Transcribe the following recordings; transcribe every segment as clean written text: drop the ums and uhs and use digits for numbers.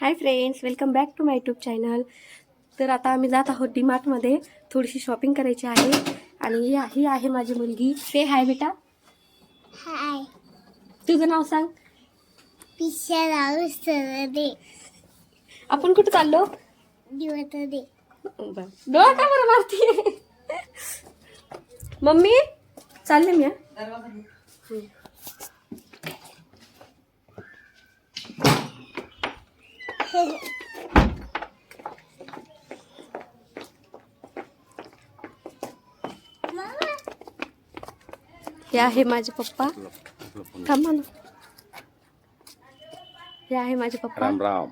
High friends, welcome back to my YouTube channel. तर आता आम्ही जात आहोत डीमार्टमध्ये थोडीशी शॉपिंग करायची आहे. आणि ही आहे माझी मुलगी. से हाय बेटा. हाय. तुझं नाव सांग. पिशा राहू सरदे. आपण कुठं चाललो? दिवतदे. डोळा का बरं मारते? मम्मी चालले मी. हे आहे माझे पप्पा. थांबा ना. हे आहे माझे पप्पा. राम राम.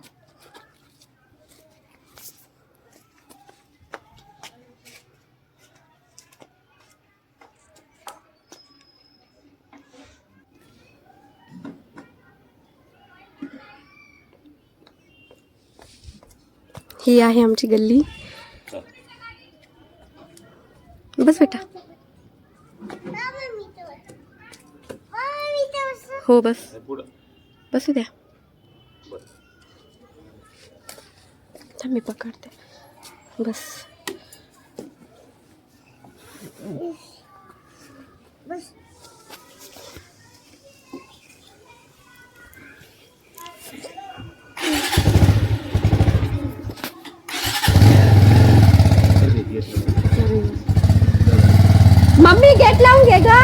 ही आहे आमची गल्ली. बस बेटा. हो बस. बसू द्या. मी पकडते. बस. बस. मम्मी गेट लावून घे गा.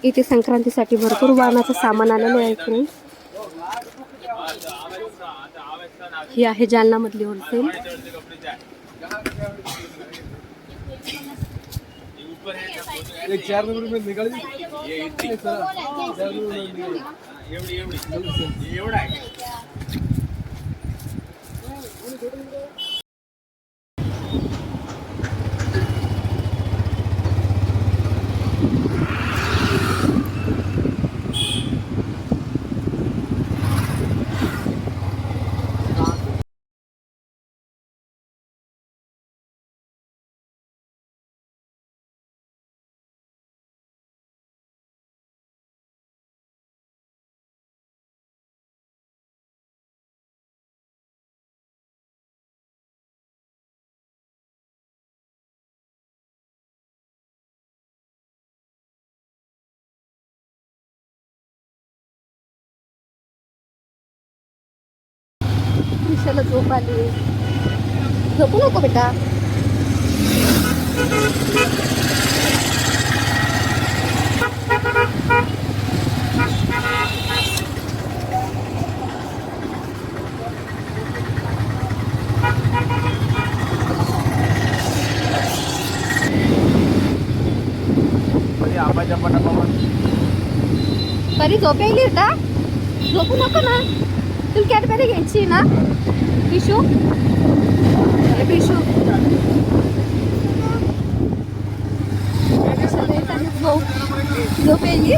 इथे संक्रांतीसाठी भरपूर वाहनाचं सामान आलेलं आहे इकडे. ही आहे जालना मधली होलसेल. एक 4 नंबर में निकाल दी. ये इतनी 4 नंबर एवढी एवढा आहे. विशाला झोप आली. झोपू नको बेटा. तरी झोप येईल बेटा. झोपू नको ना. तुला कॅडबरी घ्यायची ना पिशू. पिशू झोप येईल.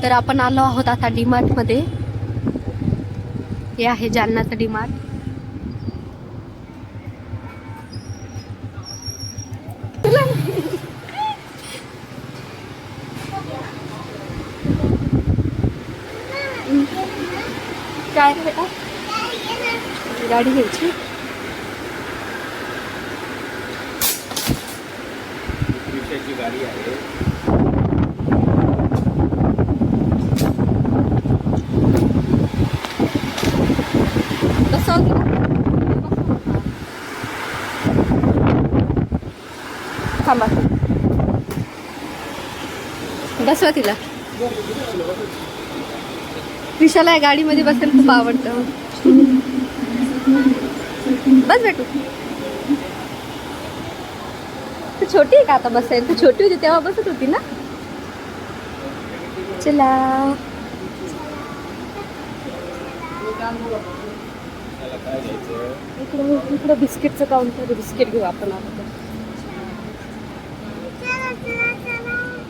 तर आपण आलो आहोत आता डीमार्ट मध्ये. हे आहे जालनाचं डीमार्ट. काय बेटा गाडी घ्यायची. ची गाडी आहे. कसं थांबा बसवा तिला. विशाला या गाडीमध्ये बसायला खूप आवडतं. बस बेटू. तू छोटी आहे का आता बसायला? तू छोटी होती तेव्हा बसत होती ना. चला काय घ्यायचं? इकडं बिस्किटचं काउंटर. बिस्किट घेऊ आपण आता.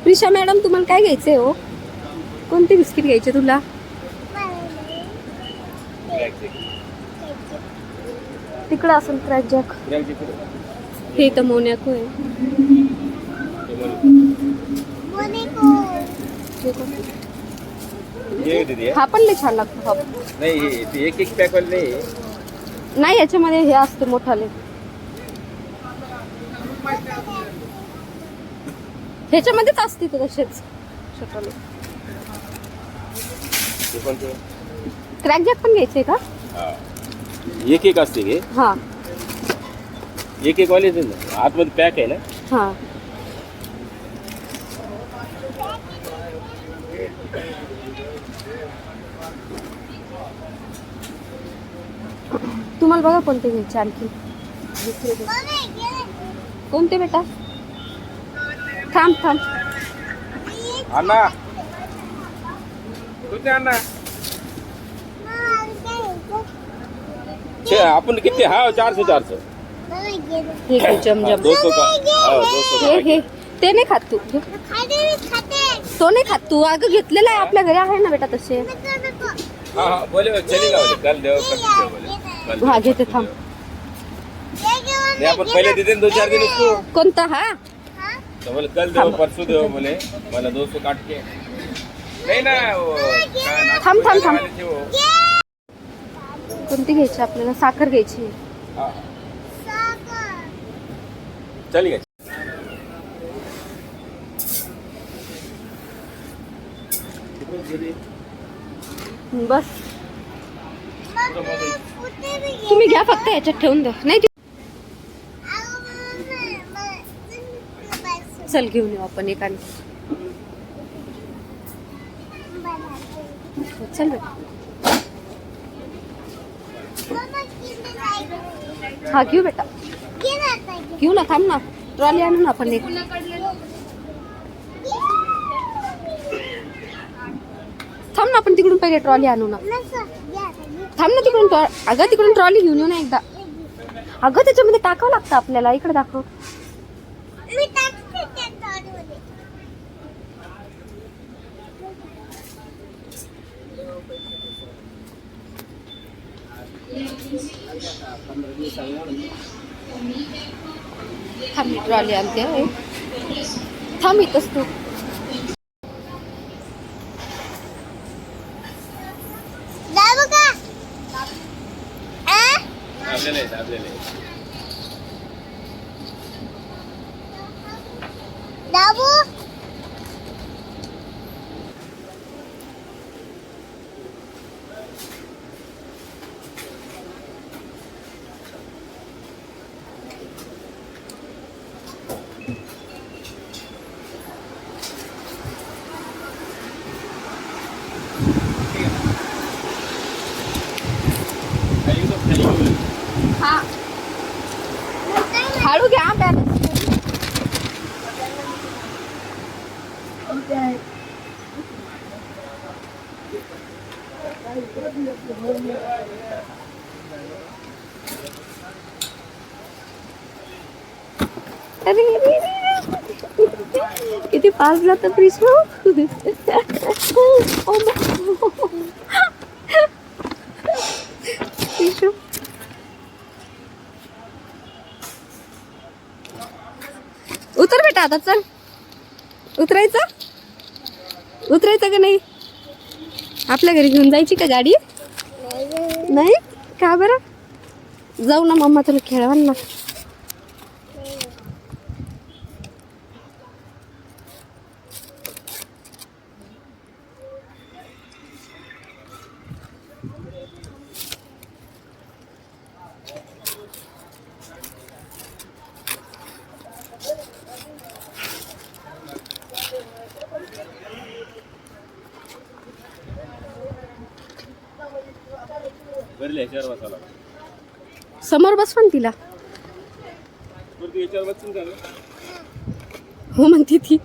प्रिशा मॅडम तुम्हाला काय घ्यायचंय हो? कोणते बिस्किट घ्यायचे तुला? तिकडं असेल क्रॅक जॅक. हे तर मोनॅको आहे. हा पण लय छान लागतो. हा नाही ते एक पॅक वाले नाही याच्यामध्ये हे असते मोठाले. ह्याच्यामध्येच असते ते तसेच छोटाले. क्रॅक जॅक पण घ्यायचे का? एक असते की हा एक वाले आतमध्ये पॅक आहे ना. हा तुम्हाला बघा कोणते घ्यायचे आणखी. कोणते बेटा? थांब थांब. अन्ना कुठे अन्ना? आपण किती? हा 400. हे घे जमजम. 200 का? हा 200 हे हे ते नाही खात तू. तो नाही खात तू. अगं घेतलेला आहे आपल्या घरी आहे ना बेटा तसे. हाँ बोले चलेगा बोले कल देव बोले. हा घेते थांब. नहीं अपन पहले दे दें 2-4 दिन उसको. कोणता? हा तो बोले कल देव परसों देव बोले. मला 200 काट के नहीं ना वो थांब थांब थांब. वाले थे वो. कोणती घ्यायची आपल्याला? साखर घ्यायची. हाँ चलेगा. बस तुम्ही घ्या फक्त ह्याच्यात ठेवून द्या. नाही चल घेऊन येऊ आपण एक आणखी. चल बेटा. हा घेऊ बेटा. घेऊ ना. थांब ना. ट्रॉली आणू ना आपण एक. थांब ना आपण तिकडून पहिले ट्रॉली आणू ना. थांब ना तिकडून. अगं तिकडून ट्रॉली घेऊन येऊ ना एकदा. अगं त्याच्यामध्ये टाकावं लागतं आपल्याला. इकडे दाखव. थांब मी ट्रॉली आणते. थांब इथंच तू. दाबलेले दाबू हा हळू घ्या बॅलन्स. किती फास्ट जातं प्रिशू. प्रिशू उतर बेटा आता. चल उतरायचं का नाही? आपल्या घरी घेऊन जायची का गाडी? नाही का बरं? जाऊ ना मम्मा तुला खेळवा ना. पहिले ह्याच्यावर बसायला समोर बसवा तिला. बरं तू याच्यावर बसून का ग? हो म्हणते ती.